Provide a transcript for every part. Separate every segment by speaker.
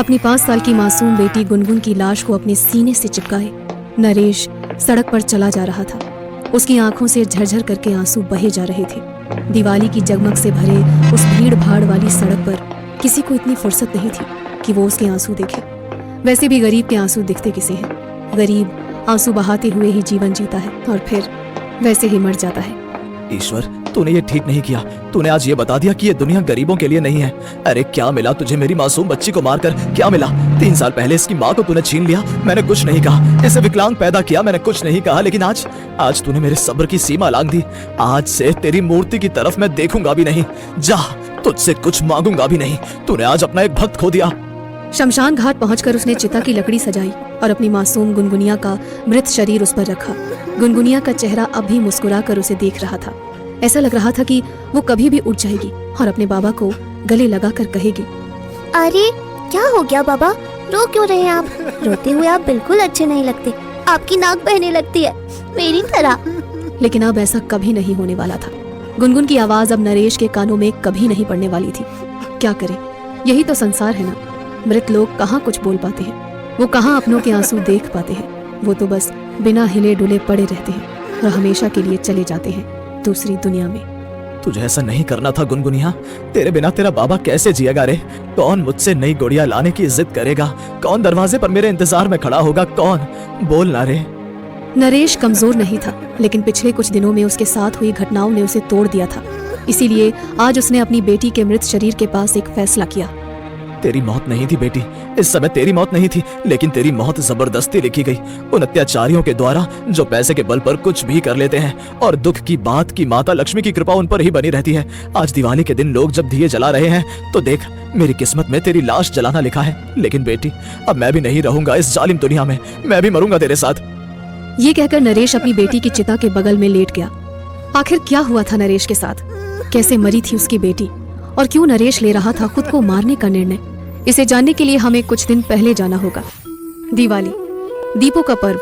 Speaker 1: अपनी 5 साल की मासूम बेटी गुनगुन की लाश को अपने सीने से चिपकाए नरेश सड़क पर चला जा रहा था। उसकी आंखों से झरझर करके आंसू बहे जा रहे थे। दिवाली की जगमग से भरे उस भीड़ भाड़ वाली सड़क पर किसी को इतनी फुर्सत नहीं थी कि वो उसके आंसू देखे। वैसे भी गरीब के आंसू दिखते किसे हैं? गरीब आंसू बहाते हुए ही जीवन जीता है और फिर वैसे ही मर जाता है।
Speaker 2: ईश्वर, तूने ये ठीक नहीं किया। तूने आज ये बता दिया कि ये दुनिया गरीबों के लिए नहीं है। अरे क्या मिला तुझे मेरी मासूम बच्ची को मारकर? क्या मिला? 3 साल पहले इसकी माँ को तूने छीन लिया, मैंने कुछ नहीं कहा। इसे विकलांग पैदा किया, मैंने कुछ नहीं कहा। लेकिन आज तूने मेरे सब्र की सीमा लांघ दी। आज से तेरी मूर्ति की तरफ मैं देखूंगा भी नहीं। जा, तुझसे कुछ मांगूंगा भी नहीं। तूने आज अपना एक भक्त खो दिया।
Speaker 1: शमशान घाट पहुंचकर उसने चिता की लकड़ी सजाई और अपनी मासूम गुनगुनिया का मृत शरीर उस पर रखा। गुनगुनिया का चेहरा अब भी मुस्कुरा कर उसे देख रहा था। ऐसा लग रहा था कि वो कभी भी उठ जाएगी और अपने बाबा को गले लगाकर कहेगी,
Speaker 3: अरे क्या हो गया बाबा, रो क्यों रहे हैं आप? रोते हुए आप बिल्कुल अच्छे नहीं लगते, आपकी नाक बहने लगती है मेरी तरह।
Speaker 1: लेकिन अब ऐसा कभी नहीं होने वाला था। गुनगुन की आवाज अब नरेश के कानों में कभी नहीं पड़ने वाली थी। क्या करे, यही तो संसार है ना। मृत लोग कहाँ कुछ बोल पाते हैं, वो कहाँ अपनों के आंसू देख पाते हैं। वो तो बस बिना हिले डुले पड़े रहते हैं और हमेशा के लिए चले जाते हैं दूसरी दुनिया में।
Speaker 2: तुझे ऐसा नहीं करना था गुनगुनिया। तेरे बिना तेरा बाबा कैसे जिएगा रे? कौन मुझसे नई गुड़िया लाने की जिद करेगा? कौन दरवाजे पर मेरे इंतजार में खड़ा होगा? कौन? बोल ना रे।
Speaker 1: नरेश कमजोर नहीं था, लेकिन पिछले कुछ दिनों में उसके साथ हुई घटनाओं ने उसे तोड़ दिया था। इसीलिए आज उसने अपनी बेटी के मृत शरीर के पास एक फैसला किया।
Speaker 2: तेरी मौत नहीं थी बेटी, इस समय तेरी मौत नहीं थी, लेकिन तेरी मौत जबरदस्ती लिखी गई उन अत्याचारियों के द्वारा जो पैसे के बल पर कुछ भी कर लेते हैं। और दुख की बात की माता लक्ष्मी की कृपा उन पर ही बनी रहती है। आज दिवाली के दिन लोग जब दिए जला रहे हैं तो देख, मेरी किस्मत में तेरी लाश जलाना लिखा है। लेकिन बेटी, अब मैं भी नहीं रहूंगा इस जालिम दुनिया में, मैं भी मरूंगा तेरे साथ।
Speaker 1: ये कहकर नरेश अपनी बेटी की चिता के बगल में लेट गया। आखिर क्या हुआ था नरेश के साथ? कैसे मरी थी उसकी बेटी और क्यों नरेश ले रहा था खुद को मारने का निर्णय? इसे जानने के लिए हमें कुछ दिन पहले जाना होगा। दिवाली, दीपों का पर्व,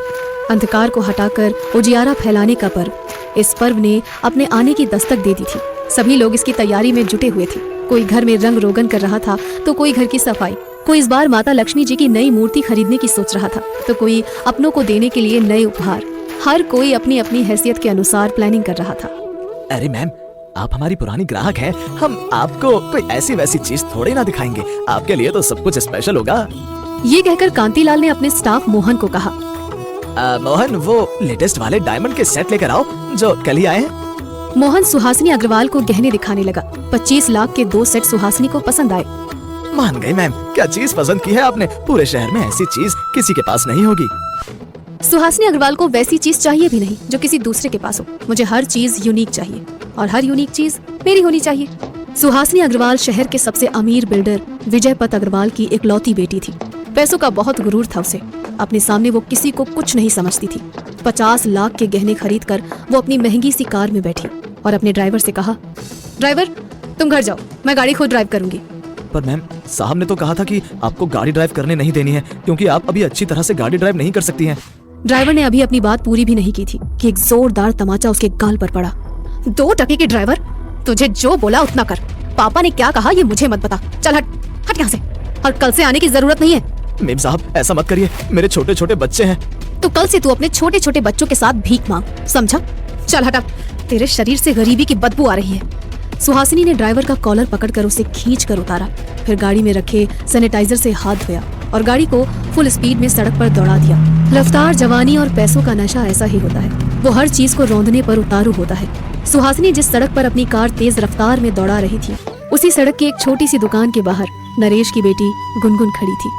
Speaker 1: अंधकार को हटाकर उजियारा फैलाने का पर्व। इस पर्व ने अपने आने की दस्तक दे दी थी। सभी लोग इसकी तैयारी में जुटे हुए थे। कोई घर में रंग रोगन कर रहा था तो कोई घर की सफाई, कोई इस बार माता लक्ष्मी जी की नई मूर्ति खरीदने की सोच रहा था तो कोई अपनों को देने के लिए नए उपहार। हर कोई अपनी अपनी हैसियत के अनुसार प्लानिंग कर रहा था।
Speaker 2: अरे मैम, आप हमारी पुरानी ग्राहक हैं, हम आपको कोई ऐसी वैसी चीज थोड़ी ना दिखाएंगे। आपके लिए तो सब कुछ स्पेशल होगा।
Speaker 1: ये कहकर कांतीलाल ने अपने स्टाफ मोहन को कहा,
Speaker 2: मोहन, वो लेटेस्ट वाले डायमंड के सेट लेकर आओ जो कल ही आए हैं।
Speaker 1: मोहन सुहासिनी अग्रवाल को गहने दिखाने लगा। 25 लाख के 2 सेट सुहासिनी को पसंद आए।
Speaker 2: मान गई मैम, क्या चीज पसंद की है आपने? पूरे शहर में ऐसी चीज किसी के पास नहीं होगी।
Speaker 1: सुहासिनी अग्रवाल को वैसी चीज चाहिए भी नहीं जो किसी दूसरे के पास हो। मुझे हर चीज यूनिक चाहिए और हर यूनिक चीज मेरी होनी चाहिए। सुहासिनी अग्रवाल शहर के सबसे अमीर बिल्डर विजय पत अग्रवाल की इकलौती बेटी थी। पैसों का बहुत गुरूर था उसे। अपने सामने वो किसी को कुछ नहीं समझती थी। 50 लाख के गहने खरीद कर वो अपनी महंगी सी कार में बैठी और अपने ड्राइवर से कहा, ड्राइवर तुम घर जाओ, मैं गाड़ी खुद ड्राइव करूंगी।
Speaker 2: पर मैम, साहब ने तो कहा था कि आपको गाड़ी ड्राइव करने नहीं देनी है क्योंकि आप अभी अच्छी तरह से गाड़ी ड्राइव नहीं कर सकती हैं।
Speaker 1: ड्राइवर ने अभी अपनी बात पूरी भी नहीं की थी कि एक जोरदार तमाचा उसके गाल पर पड़ा। 2 टके के ड्राइवर, तुझे जो बोला उतना कर। पापा ने क्या कहा ये मुझे मत बता। चल हट, हट यहाँ से, और कल से आने की जरूरत नहीं है।
Speaker 2: मेम साहब, ऐसा मत करिए, मेरे छोटे छोटे बच्चे हैं।
Speaker 1: तो कल से तू अपने छोटे छोटे बच्चों के साथ भीख मांग, समझा? चल हट, अब तेरे शरीर से गरीबी की बदबू आ रही है। सुहासिनी ने ड्राइवर का कॉलर पकड़कर उसे खींच कर उतारा, फिर गाड़ी में रखे सैनिटाइजर से हाथ धोया और गाड़ी को फुल स्पीड में सड़क पर दौड़ा दिया। रफ्तार, जवानी और पैसों का नशा ऐसा ही होता है, वो हर चीज को रौंदने पर उतारू होता है। सुहासिनी जिस सड़क पर अपनी कार तेज रफ्तार में दौड़ा रही थी, उसी सड़क की एक छोटी सी दुकान के बाहर नरेश की बेटी गुनगुन खड़ी थी।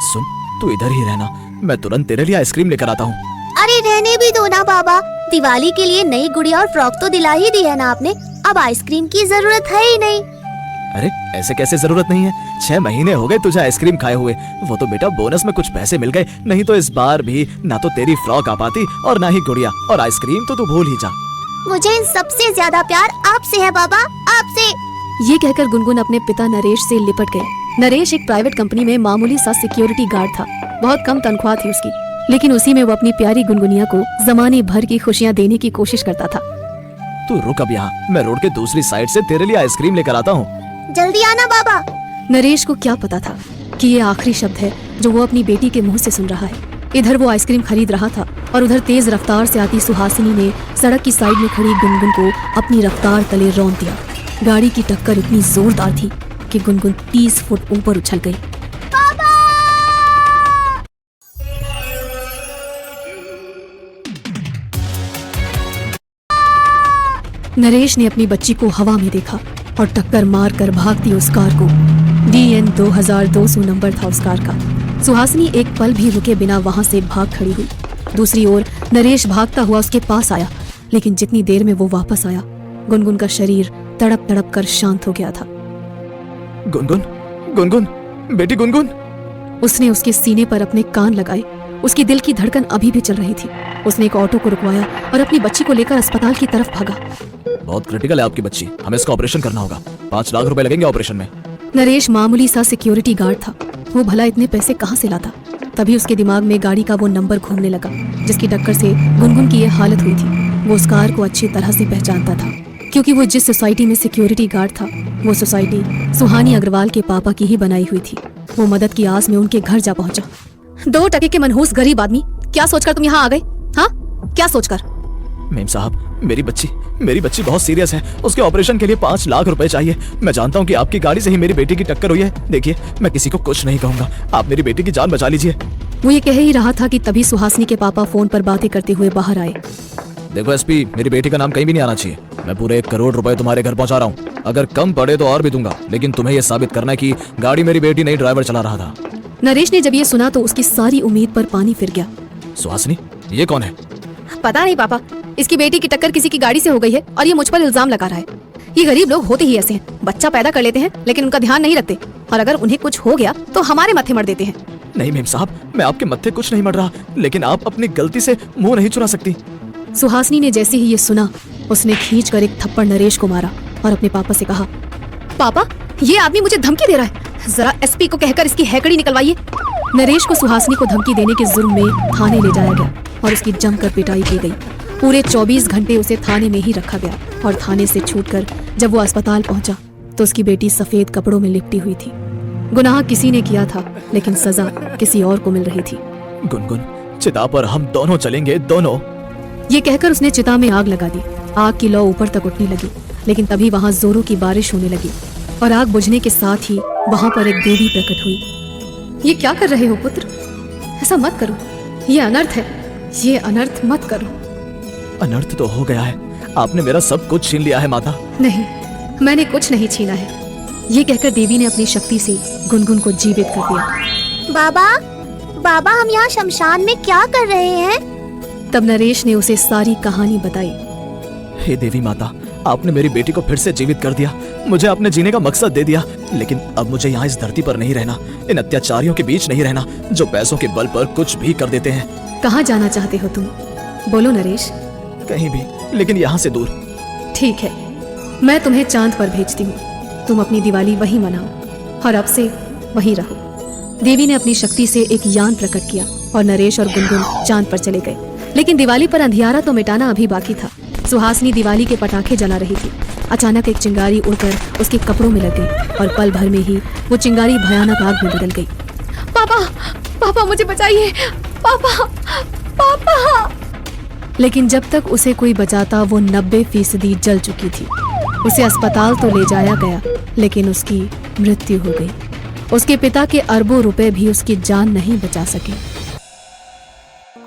Speaker 2: सुन, तू इधर ही रहना, मैं तुरंत तेरे लिए आइसक्रीम लेकर आता हूँ।
Speaker 3: अरे रहने भी दो ना बाबा, दिवाली के लिए नई गुड़िया और फ्रॉक तो दिला ही दी है ना आपने, अब आइसक्रीम की जरूरत है ही नहीं।
Speaker 2: अरे ऐसे कैसे जरूरत नहीं है? 6 महीने हो गए तुझे आइसक्रीम खाए हुए। वो तो बेटा बोनस में कुछ पैसे मिल गए, नहीं तो इस बार भी ना तो तेरी फ्रॉक आ पाती और ना ही गुड़िया, और आइसक्रीम तो तू भूल ही जा।
Speaker 3: मुझे इन सबसे ज्यादा प्यार आपसे है बाबा, आपसे।
Speaker 1: ये कहकर गुनगुन अपने पिता नरेश से लिपट गए। नरेश एक प्राइवेट कंपनी में मामूली सा सिक्योरिटी गार्ड था। बहुत कम तनख्वाह थी उसकी, लेकिन उसी में वो अपनी प्यारी गुनगुनिया को जमाने भर की खुशियाँ देने की कोशिश करता था।
Speaker 2: तू रुक अब यहाँ, मैं रोड के दूसरी साइड से तेरे लिए आइसक्रीम लेकर आता हूँ।
Speaker 3: जल्दी आना बाबा।
Speaker 1: नरेश को क्या पता था कि ये आखिरी शब्द है जो वो अपनी बेटी के मुंह से सुन रहा है। इधर वो आइसक्रीम खरीद रहा था और उधर तेज रफ्तार से आती सुहासिनी ने सड़क की साइड में खड़ी गुनगुन को अपनी रफ्तार तले रौंद दिया। गाड़ी की टक्कर इतनी जोरदार थी कि गुनगुन 30 फुट ऊपर उछल गई। नरेश ने अपनी बच्ची को हवा में देखा और टक्कर मारकर भागती उस कार को। DN 2200 नंबर था उस कार का। सुहासिनी एक पल भी रुके बिना वहां से भाग खड़ी हुई। दूसरी ओर नरेश भागता हुआ उसके पास आया, लेकिन जितनी देर में वो वापस आया, गुनगुन का शरीर तड़प तड़प कर शांत हो गया था।
Speaker 2: गुनगुन, गुनगुन, बेटी गुनगुन।
Speaker 1: उसने उसके सीने पर अपने कान लगाए। उसकी दिल की धड़कन अभी भी चल रही थी। उसने एक ऑटो को रुकवाया और अपनी बच्ची को लेकर अस्पताल की तरफ भागा।
Speaker 2: बहुत क्रिटिकल है आपकी बच्ची, हमें इसका ऑपरेशन करना होगा। 5 लाख रुपए लगेंगे ऑपरेशन में।
Speaker 1: नरेश मामूली सा सिक्योरिटी गार्ड था, वो भला इतने पैसे कहाँ से लाता। तभी उसके दिमाग में गाड़ी का वो नंबर घूमने लगा जिसकी टक्कर से गुनगुन की ये हालत हुई थी। वो उस कार को अच्छी तरह से पहचानता था, क्योंकि वो जिस सोसाइटी में सिक्योरिटी गार्ड था, वो सोसाइटी सुहानी अग्रवाल के पापा की ही बनाई हुई थी। वो मदद की आस में उनके घर जा पहुंचा। 2 टके के मनहूस गरीब आदमी, क्या सोचकर तुम यहाँ आ गए? हाँ, क्या सोचकर?
Speaker 2: मेम साहब, मेरी बच्ची बहुत सीरियस है। उसके ऑपरेशन के लिए 5 लाख रुपए चाहिए। मैं जानता हूँ कि आपकी गाड़ी से ही मेरी बेटी की टक्कर हुई है। देखिए, मैं किसी को कुछ नहीं कहूँगा, आप मेरी बेटी की जान बचा लीजिए।
Speaker 1: वो ये कह ही रहा था कि तभी सुहासिनी के पापा फोन पर बातें करते हुए बाहर आए।
Speaker 2: देखो SP, मेरी बेटी का नाम कहीं भी नहीं आना चाहिए। मैं पूरे 1 करोड़ रुपए तुम्हारे घर पहुँचा रहा हूँ। अगर कम पड़े तो और भी दूंगा, लेकिन तुम्हें यह साबित करना है कि गाड़ी मेरी बेटी नहीं, ड्राइवर चला रहा था।
Speaker 1: नरेश ने जब ये सुना तो उसकी सारी उम्मीद पर पानी फिर गया।
Speaker 2: सुहासिनी, ये कौन है?
Speaker 1: पता नहीं पापा, इसकी बेटी की टक्कर किसी की गाड़ी से हो गई है और ये मुझ पर इल्जाम लगा रहा है। ये गरीब लोग होते ही ऐसे हैं, बच्चा पैदा कर लेते हैं लेकिन उनका ध्यान नहीं रखते, और अगर उन्हें कुछ हो गया तो हमारे मत्थे मर देते हैं।
Speaker 2: नहीं मेम साहब, मैं आपके मत्थे कुछ नहीं मर रहा, लेकिन आप अपनी गलती से मुंह नहीं चुरा सकती।
Speaker 1: सुहासिनी ने जैसे ही ये सुना, उसने खींचकर एक थप्पड़ नरेश को मारा और अपने पापा से कहा, पापा, ये आदमी मुझे धमकी दे रहा है, जरा SP को कहकर इसकी हैकड़ी निकलवाइए। नरेश को सुहासिनी को धमकी देने के जुर्म में थाने ले जाया गया और उसकी जमकर पिटाई की गई। पूरे 24 घंटे उसे थाने में ही रखा गया और थाने से छूटकर जब वो अस्पताल पहुंचा तो उसकी बेटी सफेद कपड़ों में लिपटी हुई थी। गुनाह किसी ने किया था, लेकिन सजा किसी और को मिल रही थी।
Speaker 2: गुनगुन, चिता पर हम दोनों चलेंगे, दोनों।
Speaker 1: ये कहकर उसने चिता में आग लगा दी। आग की लौ ऊपर तक उठने लगी, लेकिन तभी वहां जोरों की बारिश होने लगी और आग बुझने के साथ ही वहां पर एक देवी प्रकट हुई। ये क्या कर रहे हो पुत्र? ऐसा मत करो, ये अनर्थ है, ये अनर्थ मत करो।
Speaker 2: अनर्थ तो हो गया है, आपने मेरा सब कुछ छीन लिया है माता।
Speaker 1: नहीं, मैंने कुछ नहीं छीना है। ये कहकर देवी ने अपनी शक्ति से गुनगुन को जीवित कर दिया।
Speaker 3: बाबा, हम यहाँ शमशान में क्या कर रहे हैं?
Speaker 1: तब नरेश ने उसे सारी कहानी बताई।
Speaker 2: हे देवी माता, आपने मेरी बेटी को फिर से जीवित कर दिया, मुझे अपने जीने का मकसद दे दिया, लेकिन अब मुझे यहाँ इस धरती पर नहीं रहना, इन अत्याचारियों के बीच नहीं रहना जो पैसों के बल पर कुछ भी कर देते हैं।
Speaker 1: कहाँ जाना चाहते हो तुम? बोलो नरेश।
Speaker 2: कहीं भी, लेकिन यहाँ से दूर।
Speaker 1: ठीक है, मैं तुम्हें चांद पर भेजती हूँ। तुम अपनी दिवाली वहीं मनाओ और अब से वहीं रहो। देवी ने अपनी शक्ति से एक यान प्रकट किया और नरेश और गुनगुन चांद पर चले गए। लेकिन दिवाली पर अंधियारा तो मिटाना अभी बाकी था। सुहासिनी दिवाली के पटाखे जला रही थी। अचानक एक चिंगारी उड़कर उसके कपड़ों में लग गई और पल भर में ही वो चिंगारी भयानक आग में बदल गई। पापा, पापा मुझे बचाइए, पापा, पापा। लेकिन जब तक उसे कोई बचाता वो 90% जल चुकी थी। उसे अस्पताल तो ले जाया गया, लेकिन उसकी मृत्यु हो गई। उसके पिता के अरबों रुपए भी उसकी जान नहीं बचा सके।